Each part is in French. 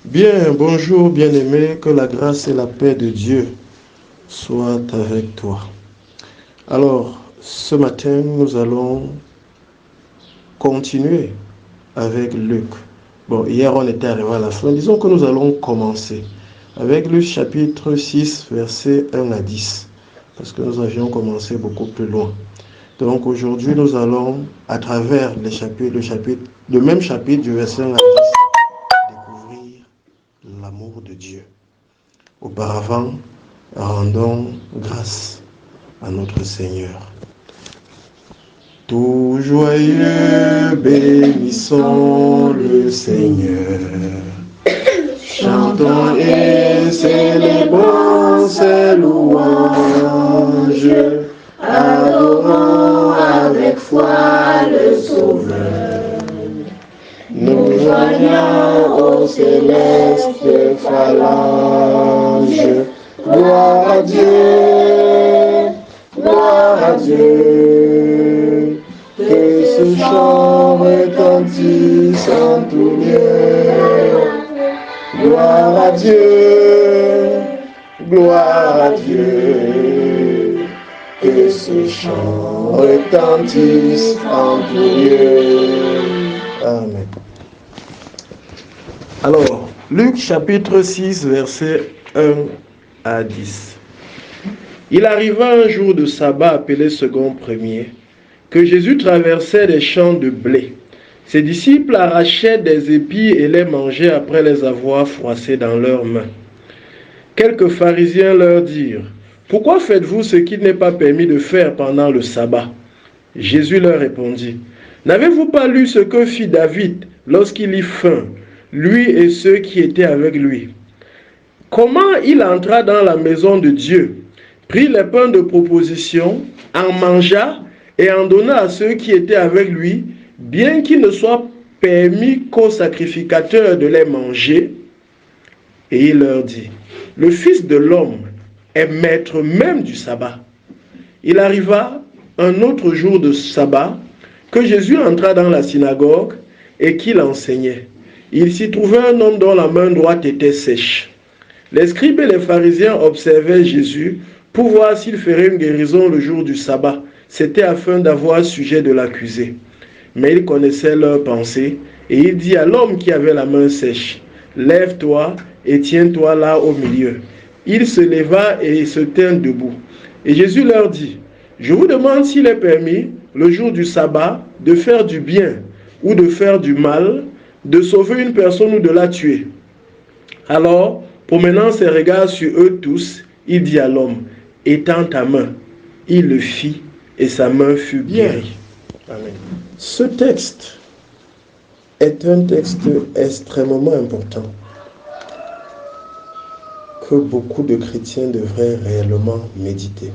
Bien, bonjour bien-aimé, que la grâce et la paix de Dieu soient avec toi. Alors, ce matin, nous allons continuer avec Luc. Bon, hier on était arrivé à la fin. Disons que nous allons commencer avec Luc chapitre 6, versets 1 à 10. Parce que nous avions commencé beaucoup plus loin. Donc aujourd'hui, nous allons, à travers le même chapitre du verset 1 à 10, découvrir l'amour de Dieu. Auparavant, rendons grâce à notre Seigneur. Tout joyeux, bénissons le Seigneur. Chantons et célébrons ses louanges. Adorons avec foi le Sauveur. Nous joignons aux célestes phalanges. Gloire à Dieu, gloire à Dieu. Que ce chant retentisse en tout lieu. Gloire à Dieu, gloire à Dieu. Que ce chant retentisse en tout lieu. Amen. Alors, Luc chapitre 6, versets 1 à 10. Il arriva un jour de sabbat appelé second premier, que Jésus traversait des champs de blé. Ses disciples arrachaient des épis et les mangeaient après les avoir froissés dans leurs mains. Quelques pharisiens leur dirent: « Pourquoi faites-vous ce qu'il n'est pas permis de faire pendant le sabbat ?» Jésus leur répondit: « N'avez-vous pas lu ce que fit David lorsqu'il eut faim, lui et ceux qui étaient avec lui? Comment il entra dans la maison de Dieu, prit les pains de proposition, en mangea et en donna à ceux qui étaient avec lui, bien qu'il ne soit permis qu'aux sacrificateurs de les manger. Et il leur dit: le Fils de l'homme est maître même du sabbat. Il arriva un autre jour de sabbat que Jésus entra dans la synagogue et qu'il enseignait. Il s'y trouvait un homme dont la main droite était sèche. Les scribes et les pharisiens observaient Jésus pour voir s'il ferait une guérison le jour du sabbat. C'était afin d'avoir sujet de l'accuser. Mais il connaissait leurs pensées et il dit à l'homme qui avait la main sèche: « Lève-toi et tiens-toi là au milieu. » Il se leva et se tint debout. Et Jésus leur dit: « Je vous demande s'il est permis, le jour du sabbat, de faire du bien ou de faire du mal, de sauver une personne ou de la tuer. » Alors, promenant ses regards sur eux tous, il dit à l'homme: « Étends ta main. » Il le fit et sa main fut guérie. Amen. Ce texte est un texte extrêmement important que beaucoup de chrétiens devraient réellement méditer.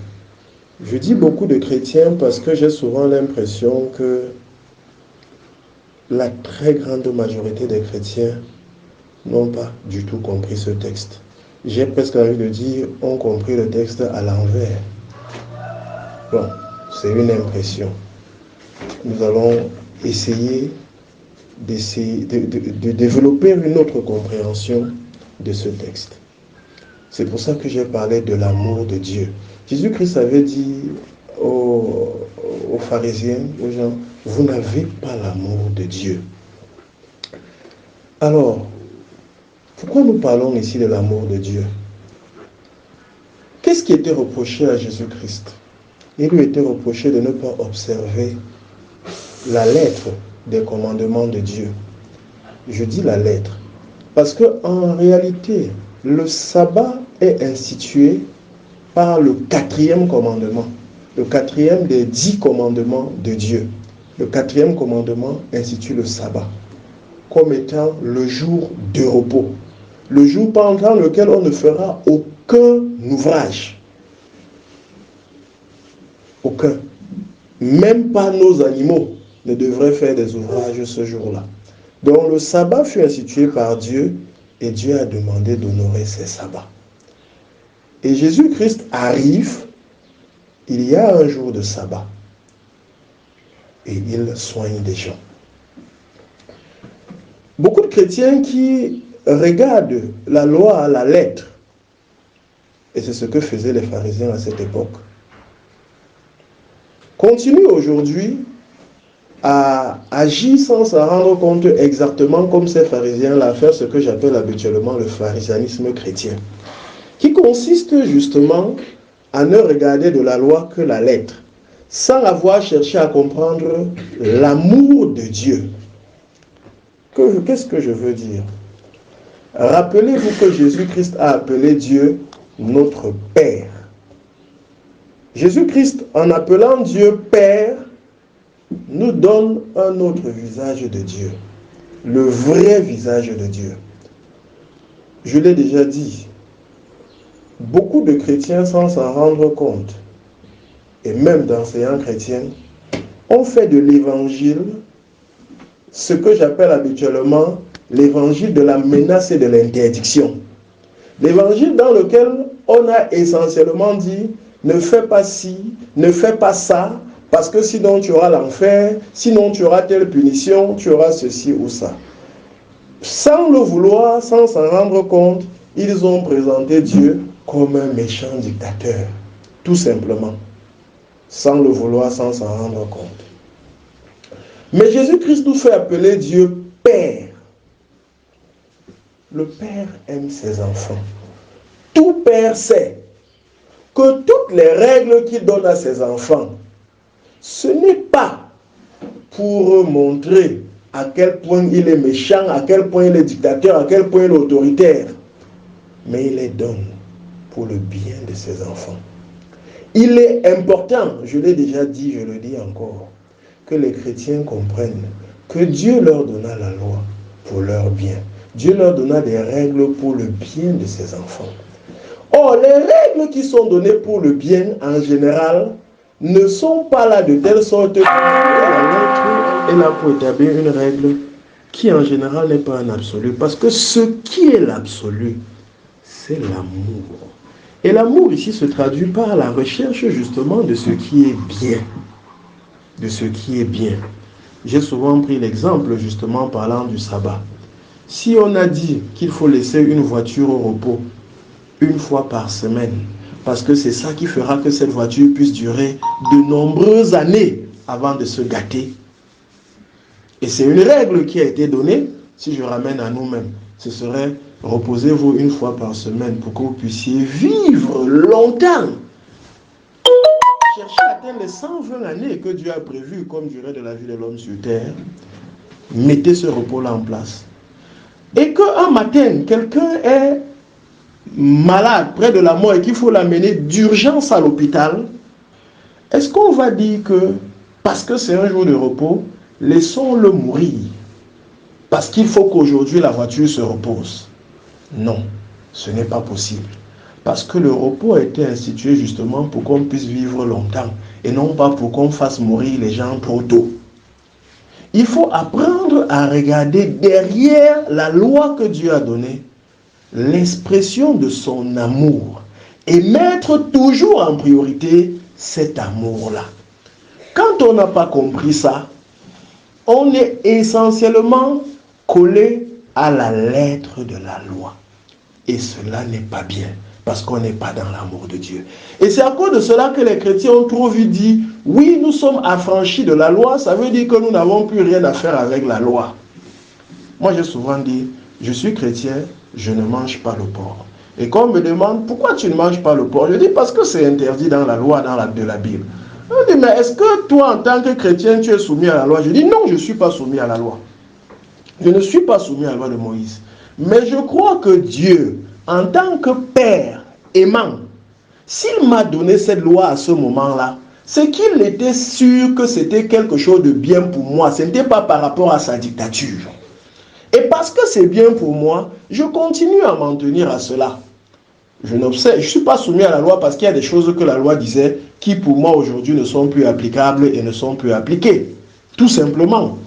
Je dis beaucoup de chrétiens parce que j'ai souvent l'impression que la très grande majorité des chrétiens n'ont pas du tout compris ce texte. J'ai presque envie de dire, ont compris le texte à l'envers. Bon, c'est une impression. Nous allons essayer de développer une autre compréhension de ce texte. C'est pour ça que j'ai parlé de l'amour de Dieu. Jésus-Christ avait dit aux pharisiens, aux gens: vous n'avez pas l'amour de Dieu. Alors, pourquoi nous parlons ici de l'amour de Dieu? Qu'est-ce qui était reproché à Jésus-Christ? Il lui était reproché de ne pas observer la lettre des commandements de Dieu. Je dis la lettre parce qu'en réalité, le sabbat est institué par le 4e commandement, le 4e des 10 commandements de Dieu. Le 4e commandement institue le sabbat comme étant le jour de repos, le jour pendant lequel on ne fera aucun ouvrage. Aucun. Même pas nos animaux ne devraient faire des ouvrages ce jour-là. Donc le sabbat fut institué par Dieu et Dieu a demandé d'honorer ses sabbats. Et Jésus-Christ arrive, il y a un jour de sabbat et il soigne des gens. Beaucoup de chrétiens qui regarde la loi à la lettre, et c'est ce que faisaient les pharisiens à cette époque, continue aujourd'hui à agir sans s'en rendre compte exactement comme ces pharisiens-là, à faire ce que j'appelle habituellement le pharisianisme chrétien, qui consiste justement à ne regarder de la loi que la lettre, sans avoir cherché à comprendre l'amour de Dieu. Qu'est-ce que je veux dire? Rappelez-vous que Jésus-Christ a appelé Dieu notre Père. Jésus-Christ, en appelant Dieu Père, nous donne un autre visage de Dieu, le vrai visage de Dieu. Je l'ai déjà dit, beaucoup de chrétiens, sans s'en rendre compte, et même d'enseignants chrétiens, ont fait de l'évangile ce que j'appelle habituellement l'évangile de la menace et de l'interdiction. L'évangile dans lequel on a essentiellement dit ne fais pas ci, ne fais pas ça, parce que sinon tu auras l'enfer, sinon tu auras telle punition, tu auras ceci ou ça. Sans le vouloir, sans s'en rendre compte, ils ont présenté Dieu comme un méchant dictateur, tout simplement. Sans le vouloir, sans s'en rendre compte. Mais Jésus-Christ nous fait appeler Dieu Père. Le Père aime ses enfants. Tout Père sait que toutes les règles qu'il donne à ses enfants, ce n'est pas pour montrer à quel point il est méchant, à quel point il est dictateur, à quel point il est autoritaire, mais il les donne pour le bien de ses enfants. Il est important, je l'ai déjà dit, je le dis encore, que les chrétiens comprennent que Dieu leur donna la loi pour leur bien. Dieu leur donna des règles pour le bien de ses enfants. Or, les règles qui sont données pour le bien, en général, ne sont pas là de telle sorte que la lettre est là pour établir une règle qui, en général, n'est pas un absolu. Parce que ce qui est l'absolu, c'est l'amour. Et l'amour ici se traduit par la recherche justement de ce qui est bien. De ce qui est bien. J'ai souvent pris l'exemple justement parlant du sabbat. Si on a dit qu'il faut laisser une voiture au repos une fois par semaine, parce que c'est ça qui fera que cette voiture puisse durer de nombreuses années avant de se gâter. Et c'est une règle qui a été donnée, si je ramène à nous-mêmes, ce serait reposez-vous une fois par semaine pour que vous puissiez vivre longtemps. Cherchez à atteindre les 120 années que Dieu a prévues comme durée de la vie de l'homme sur terre. Mettez ce repos-là en place. Et qu'un matin, quelqu'un est malade, près de la mort, et qu'il faut l'amener d'urgence à l'hôpital, est-ce qu'on va dire que, parce que c'est un jour de repos, laissons-le mourir, parce qu'il faut qu'aujourd'hui la voiture se repose? Non, ce n'est pas possible. Parce que le repos a été institué justement pour qu'on puisse vivre longtemps, et non pas pour qu'on fasse mourir les gens trop tôt. Il faut apprendre à regarder derrière la loi que Dieu a donnée, l'expression de son amour, et mettre toujours en priorité cet amour-là. Quand on n'a pas compris ça, on est essentiellement collé à la lettre de la loi. Et cela n'est pas bien, parce qu'on n'est pas dans l'amour de Dieu. Et c'est à cause de cela que les chrétiens ont trop vite dit, oui, nous sommes affranchis de la loi, ça veut dire que nous n'avons plus rien à faire avec la loi. Moi, j'ai souvent dit, je suis chrétien, je ne mange pas le porc. Et quand on me demande, pourquoi tu ne manges pas le porc? Je dis, parce que c'est interdit dans la loi, de la Bible. On dit, mais est-ce que toi, en tant que chrétien, tu es soumis à la loi? Je dis, non, je ne suis pas soumis à la loi. Je ne suis pas soumis à la loi de Moïse. Mais je crois que Dieu, en tant que Père aimant, s'il m'a donné cette loi à ce moment-là, c'est qu'il était sûr que c'était quelque chose de bien pour moi. Ce n'était pas par rapport à sa dictature. Et parce que c'est bien pour moi, je continue à m'en tenir à cela. Je ne suis pas soumis à la loi parce qu'il y a des choses que la loi disait qui pour moi aujourd'hui ne sont plus applicables et ne sont plus appliquées. Tout simplement.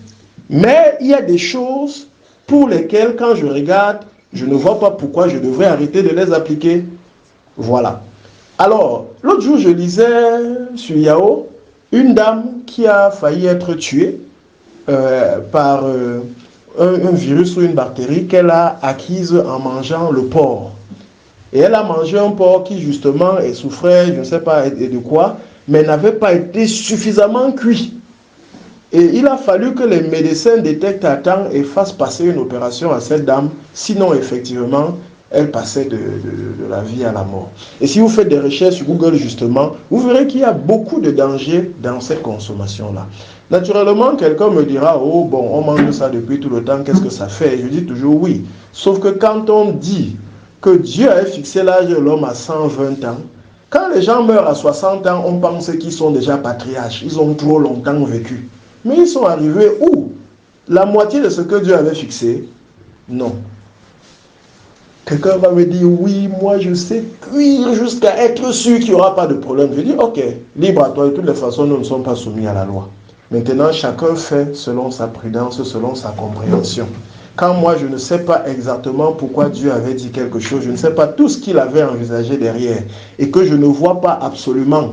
Mais il y a des choses pour lesquelles quand je regarde, je ne vois pas pourquoi je devrais arrêter de les appliquer. Voilà. Alors, l'autre jour, je lisais sur Yahoo une dame qui a failli être tuée par un virus ou une bactérie qu'elle a acquise en mangeant le porc. Et elle a mangé un porc qui justement souffrait, je ne sais pas de quoi, mais n'avait pas été suffisamment cuit. Et il a fallu que les médecins détectent à temps et fassent passer une opération à cette dame. Sinon, effectivement, elle passait de la vie à la mort. Et si vous faites des recherches sur Google, justement, vous verrez qu'il y a beaucoup de dangers dans cette consommation-là. Naturellement, quelqu'un me dira, oh bon, on mange ça depuis tout le temps, qu'est-ce que ça fait? Je dis toujours oui. Sauf que quand on dit que Dieu avait fixé l'âge de l'homme à 120 ans, quand les gens meurent à 60 ans, on pense qu'ils sont déjà patriarches, ils ont trop longtemps vécu. Mais ils sont arrivés où? La moitié de ce que Dieu avait fixé? Non. Quelqu'un va me dire, oui, moi je sais cuire jusqu'à être sûr qu'il n'y aura pas de problème. Je dis, ok, libre à toi, de toutes les façons, nous ne sommes pas soumis à la loi. Maintenant, chacun fait selon sa prudence, selon sa compréhension. Quand moi, je ne sais pas exactement pourquoi Dieu avait dit quelque chose, je ne sais pas tout ce qu'il avait envisagé derrière, et que je ne vois pas absolument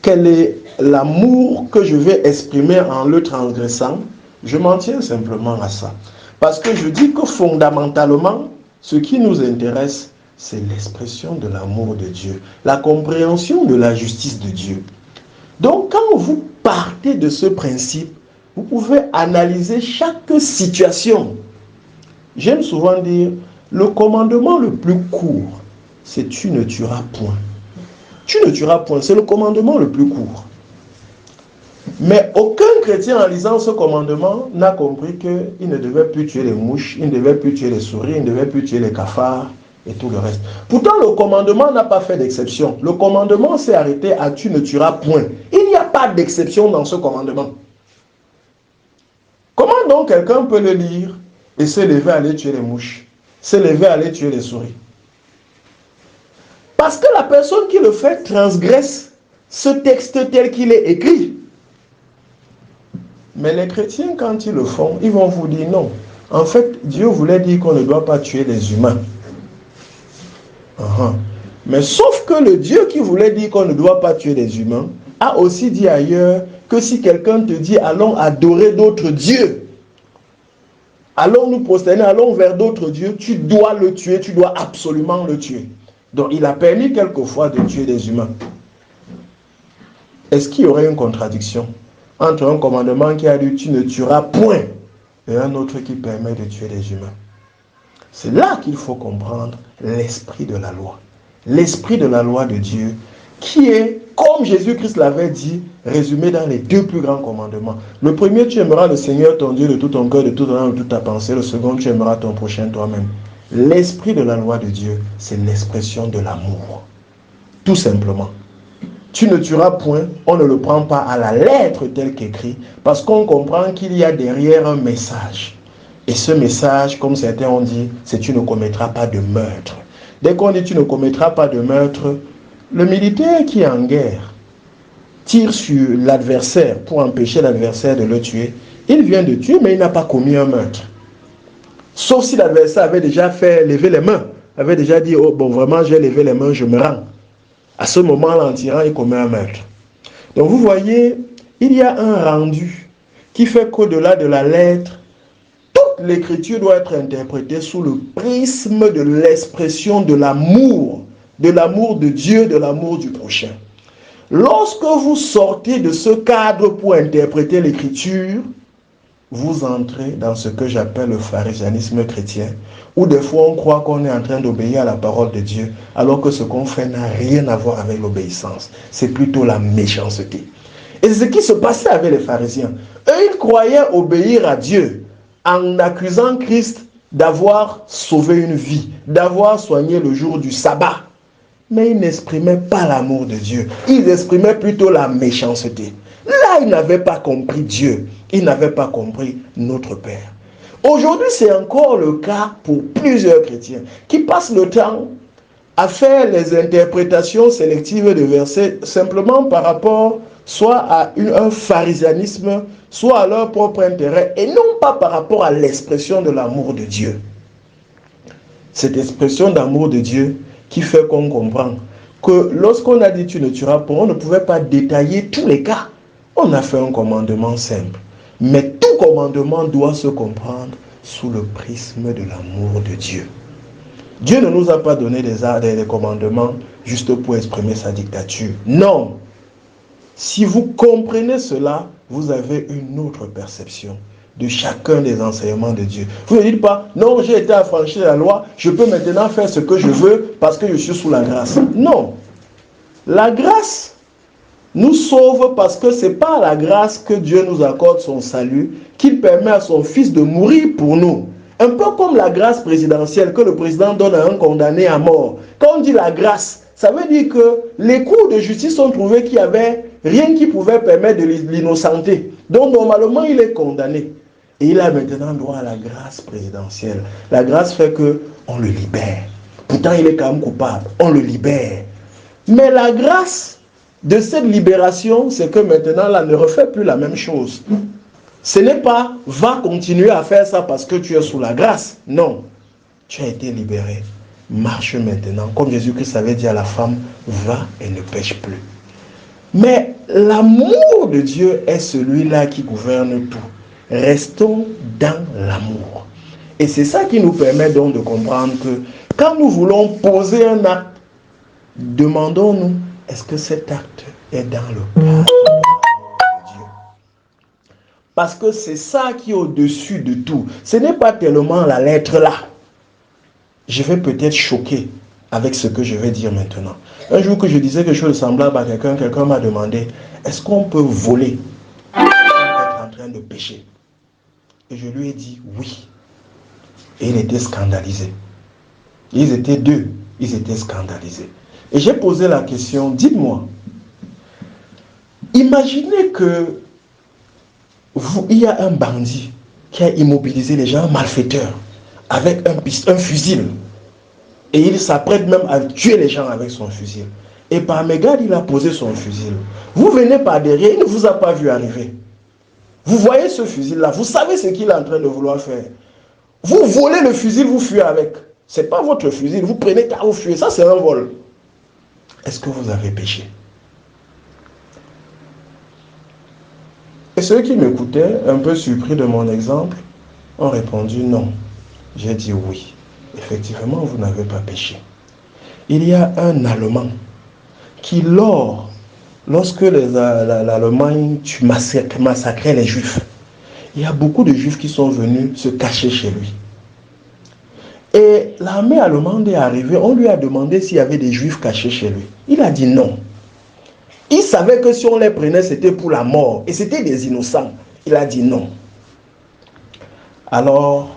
quel est l'amour que je vais exprimer en le transgressant, je m'en tiens simplement à ça. Parce que je dis que fondamentalement, ce qui nous intéresse, c'est l'expression de l'amour de Dieu, la compréhension de la justice de Dieu. Donc, quand vous partez de ce principe, vous pouvez analyser chaque situation. J'aime souvent dire, le commandement le plus court, c'est tu ne tueras point. Tu ne tueras point, c'est le commandement le plus court. Mais aucun chrétien en lisant ce commandement n'a compris qu'il ne devait plus tuer les mouches, il ne devait plus tuer les souris, il ne devait plus tuer les cafards et tout le reste. Pourtant, le commandement n'a pas fait d'exception. Le commandement s'est arrêté à tu ne tueras point. Il n'y a pas d'exception dans ce commandement. Comment donc quelqu'un peut le lire et se lever à aller tuer les mouches, se lever à aller tuer les souris? Parce que la personne qui le fait transgresse ce texte tel qu'il est écrit. Mais les chrétiens, quand ils le font, ils vont vous dire non. En fait, Dieu voulait dire qu'on ne doit pas tuer les humains. Mais sauf que le Dieu qui voulait dire qu'on ne doit pas tuer les humains a aussi dit ailleurs que si quelqu'un te dit allons adorer d'autres dieux, allons nous prosterner, allons vers d'autres dieux, tu dois le tuer, tu dois absolument le tuer. Donc il a permis quelquefois de tuer des humains. Est-ce qu'il y aurait une contradiction entre un commandement qui a dit tu ne tueras point et un autre qui permet de tuer les humains? C'est là qu'il faut comprendre l'esprit de la loi. L'esprit de la loi de Dieu qui est, comme Jésus-Christ l'avait dit, résumé dans les deux plus grands commandements. Le premier, tu aimeras le Seigneur ton Dieu de tout ton cœur, de toute ton âme, de toute ta pensée. Le second, tu aimeras ton prochain toi-même. L'esprit de la loi de Dieu, c'est l'expression de l'amour. Tout simplement. Tu ne tueras point, on ne le prend pas à la lettre tel qu'écrit, parce qu'on comprend qu'il y a derrière un message. Et ce message, comme certains ont dit, c'est tu ne commettras pas de meurtre. Dès qu'on dit tu ne commettras pas de meurtre, le militaire qui est en guerre tire sur l'adversaire pour empêcher l'adversaire de le tuer. Il vient de tuer, mais il n'a pas commis un meurtre. Sauf si l'adversaire avait déjà fait lever les mains, avait déjà dit, oh bon, vraiment, j'ai levé les mains, je me rends. À ce moment-là, en tirant, il commet un meurtre. Donc vous voyez, il y a un rendu qui fait qu'au-delà de la lettre, toute l'écriture doit être interprétée sous le prisme de l'expression de l'amour de Dieu, de l'amour du prochain. Lorsque vous sortez de ce cadre pour interpréter l'écriture, vous entrez dans ce que j'appelle le pharisianisme chrétien, où des fois on croit qu'on est en train d'obéir à la parole de Dieu, alors que ce qu'on fait n'a rien à voir avec l'obéissance. C'est plutôt la méchanceté. Et c'est ce qui se passait avec les pharisiens. Eux, ils croyaient obéir à Dieu en accusant Christ d'avoir sauvé une vie, d'avoir soigné le jour du sabbat. Mais ils n'exprimaient pas l'amour de Dieu. Ils exprimaient plutôt la méchanceté. Là, ils n'avaient pas compris Dieu. Ils n'avaient pas compris notre Père. Aujourd'hui, c'est encore le cas pour plusieurs chrétiens qui passent le temps à faire les interprétations sélectives de versets simplement par rapport soit à un pharisianisme, soit à leur propre intérêt, et non pas par rapport à l'expression de l'amour de Dieu. Cette expression d'amour de Dieu qui fait qu'on comprend que lorsqu'on a dit tu ne tueras pas, on ne pouvait pas détailler tous les cas. On a fait un commandement simple. Mais tout commandement doit se comprendre sous le prisme de l'amour de Dieu. Dieu ne nous a pas donné des commandements juste pour exprimer sa dictature. Non. Si vous comprenez cela, vous avez une autre perception de chacun des enseignements de Dieu. Vous ne dites pas, non, j'ai été affranchi de la loi, je peux maintenant faire ce que je veux parce que je suis sous la grâce. Non. La grâce nous sauve parce que ce n'est pas la grâce que Dieu nous accorde son salut, qu'il permet à son Fils de mourir pour nous. Un peu comme la grâce présidentielle que le président donne à un condamné à mort. Quand on dit la grâce, ça veut dire que les cours de justice ont trouvé qu'il n'y avait rien qui pouvait permettre de l'innocenter. Donc normalement, il est condamné. Et il a maintenant droit à la grâce présidentielle. La grâce fait qu'on le libère. Pourtant, il est quand même coupable. On le libère. Mais la grâce de cette libération, c'est que maintenant, là, ne refait plus la même chose. Ce n'est pas « va continuer à faire ça parce que tu es sous la grâce ». Non. Tu as été libéré. Marche maintenant. Comme Jésus-Christ avait dit à la femme, va et ne pêche plus. Mais l'amour de Dieu est celui-là qui gouverne tout. Restons dans l'amour. Et c'est ça qui nous permet donc de comprendre que quand nous voulons poser un acte, demandons-nous, est-ce que cet acte est dans le cadre de Dieu? Parce que c'est ça qui est au-dessus de tout. Ce n'est pas tellement la lettre là. Je vais peut-être choquer avec ce que je vais dire maintenant. Un jour que je disais quelque chose de semblable à quelqu'un m'a demandé, est-ce qu'on peut voler sans être en train de pécher? Et je lui ai dit oui. Et il était scandalisé. Ils étaient deux. Ils étaient scandalisés. Et j'ai posé la question, dites-moi, imaginez que il y a un bandit qui a immobilisé les gens, un malfaiteur, avec un fusil. Et il s'apprête même à tuer les gens avec son fusil. Et par mégarde, il a posé son fusil. Vous venez par derrière, il ne vous a pas vu arriver. Vous voyez ce fusil-là, vous savez ce qu'il est en train de vouloir faire. Vous volez le fusil, vous fuyez avec. Ce n'est pas votre fusil, vous prenez car vous fuyez. Ça, c'est un vol. Est-ce que vous avez péché? Et ceux qui m'écoutaient, un peu surpris de mon exemple, ont répondu non. J'ai dit oui. Effectivement, vous n'avez pas péché. Il y a un Allemand qui, lorsque l'Allemagne massacrait les Juifs, il y a beaucoup de Juifs qui sont venus se cacher chez lui. Et l'armée allemande est arrivée, on lui a demandé s'il y avait des Juifs cachés chez lui. Il a dit non. Il savait que si on les prenait, c'était pour la mort. Et c'était des innocents. Il a dit non. Alors,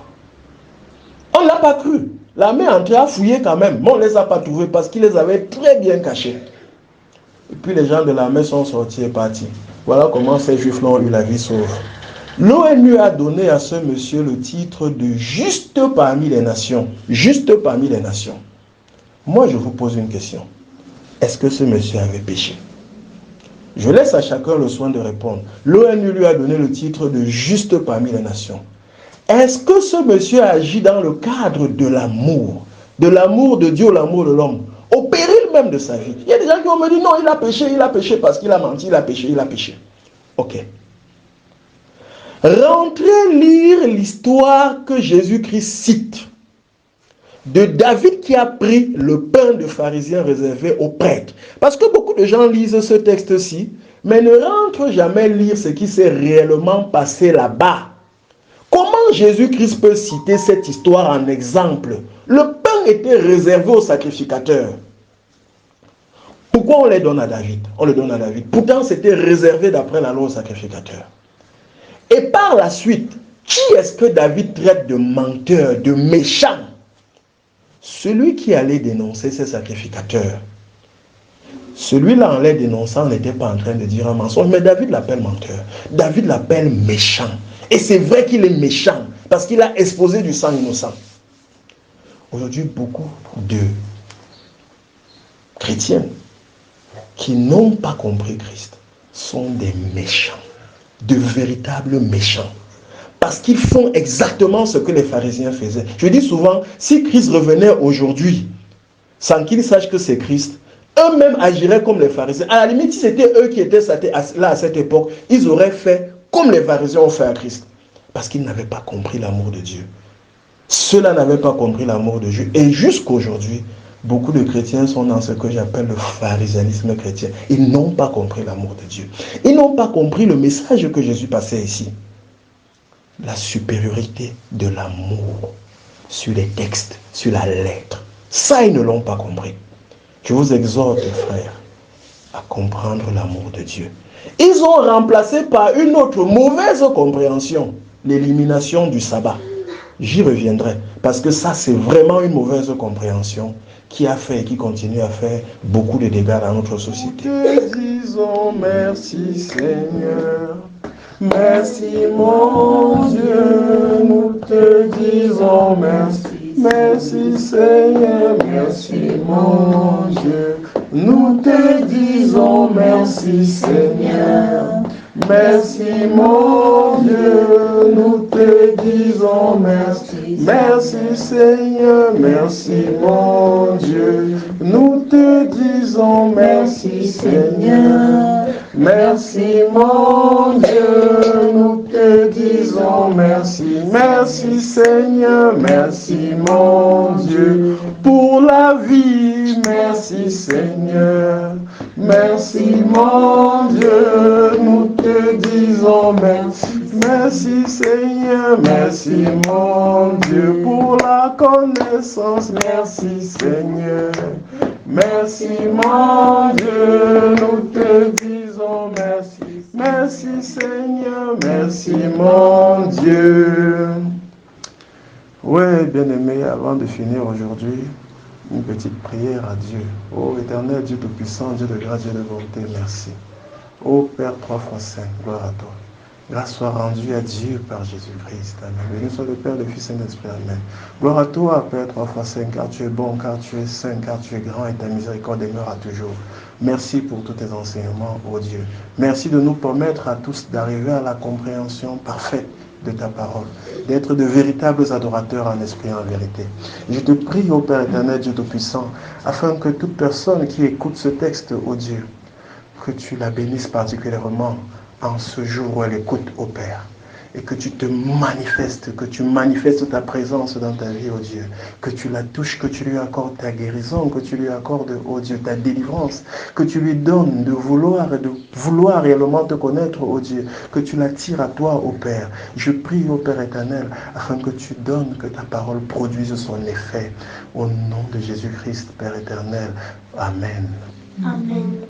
on ne l'a pas cru. L'armée est entrée à fouiller quand même. Mais on ne les a pas trouvés parce qu'ils les avaient très bien cachés. Et puis les gens de l'armée sont sortis et partis. Voilà comment ces Juifs-là ont eu la vie sauve. L'ONU a donné à ce monsieur le titre de juste parmi les nations. Juste parmi les nations. Moi, je vous pose une question. Est-ce que ce monsieur avait péché? Je laisse à chacun le soin de répondre. L'ONU lui a donné le titre de juste parmi les nations. Est-ce que ce monsieur agit dans le cadre de l'amour de Dieu, l'amour de l'homme, au péril même de sa vie? Il y a des gens qui vont me dire non, il a péché parce qu'il a menti, il a péché. Ok. Rentrez lire l'histoire que Jésus-Christ cite de David qui a pris le pain de pharisien réservé aux prêtres. Parce que beaucoup de gens lisent ce texte-ci, mais ne rentrent jamais lire ce qui s'est réellement passé là-bas. Comment Jésus-Christ peut citer cette histoire en exemple? Le pain était réservé aux sacrificateurs. Pourquoi on les donne à David? On le donne à David. Pourtant, c'était réservé d'après la loi aux sacrificateurs. Et par la suite, qui est-ce que David traite de menteur, de méchant? Celui qui allait dénoncer ces sacrificateurs. Celui-là, en les dénonçant, n'était pas en train de dire un mensonge, mais David l'appelle menteur. David l'appelle méchant. Et c'est vrai qu'il est méchant, parce qu'il a exposé du sang innocent. Aujourd'hui, beaucoup de chrétiens qui n'ont pas compris Christ sont des méchants, de véritables méchants. Parce qu'ils font exactement ce que les pharisiens faisaient. Je dis souvent, si Christ revenait aujourd'hui, sans qu'ils sachent que c'est Christ, eux-mêmes agiraient comme les pharisiens. À la limite, si c'était eux qui étaient là à cette époque, ils auraient fait comme les pharisiens ont fait à Christ. Parce qu'ils n'avaient pas compris l'amour de Dieu. Ceux-là n'avaient pas compris l'amour de Dieu. Et jusqu'aujourd'hui, beaucoup de chrétiens sont dans ce que j'appelle le pharisianisme chrétien. Ils n'ont pas compris l'amour de Dieu. Ils n'ont pas compris le message que Jésus passait ici. La supériorité de l'amour sur les textes, sur la lettre. Ça, ils ne l'ont pas compris. Je vous exhorte, frères, à comprendre l'amour de Dieu. Ils ont remplacé par une autre mauvaise compréhension, l'élimination du sabbat. J'y reviendrai, parce que ça, c'est vraiment une mauvaise compréhension qui a fait et qui continue à faire beaucoup de dégâts dans notre société. Nous te disons merci, Seigneur. Merci, mon Dieu. Nous te disons merci. Merci, Seigneur. Merci, mon Dieu. Nous te disons merci, Seigneur. Merci, mon Dieu, nous te disons merci. Merci, Seigneur, merci, mon Dieu. Nous te disons merci, Seigneur. Merci, mon Dieu, nous te disons merci. Merci, Seigneur, merci, mon Dieu. Pour la vie, merci, Seigneur. Merci, mon Dieu, nous te disons merci. Merci, Seigneur, merci, mon Dieu, pour la connaissance. Merci, Seigneur. Merci, mon Dieu, nous te disons merci. Merci, Seigneur, merci, mon Dieu. Oui, bien-aimés, avant de finir aujourd'hui, une petite prière à Dieu. Ô éternel Dieu Tout-Puissant, Dieu de grâce, Dieu de bonté, merci. Ô Père trois fois saint, gloire à toi. Grâce soit rendue à Dieu par Jésus-Christ. Amen. Béni soit le Père, le Fils et l'Esprit. Amen. Gloire à toi, Père trois fois saint, car tu es bon, car tu es saint, car tu es grand et ta miséricorde demeure toujours. Merci pour tous tes enseignements, ô Dieu. Merci de nous permettre à tous d'arriver à la compréhension parfaite de ta parole, d'être de véritables adorateurs en esprit et en vérité. Je te prie, ô Père éternel, Dieu Tout-Puissant, afin que toute personne qui écoute ce texte, ô Dieu, que tu la bénisses particulièrement en ce jour où elle écoute, ô Père, et que tu te manifestes, que tu manifestes ta présence dans ta vie, ô Dieu, que tu la touches, que tu lui accordes ta guérison, que tu lui accordes, ô Dieu, ta délivrance, que tu lui donnes de vouloir réellement te connaître, ô Dieu, que tu l'attires à toi, ô Père. Je prie, ô Père éternel, afin que tu donnes, que ta parole produise son effet. Au nom de Jésus-Christ, Père éternel. Amen. Amen.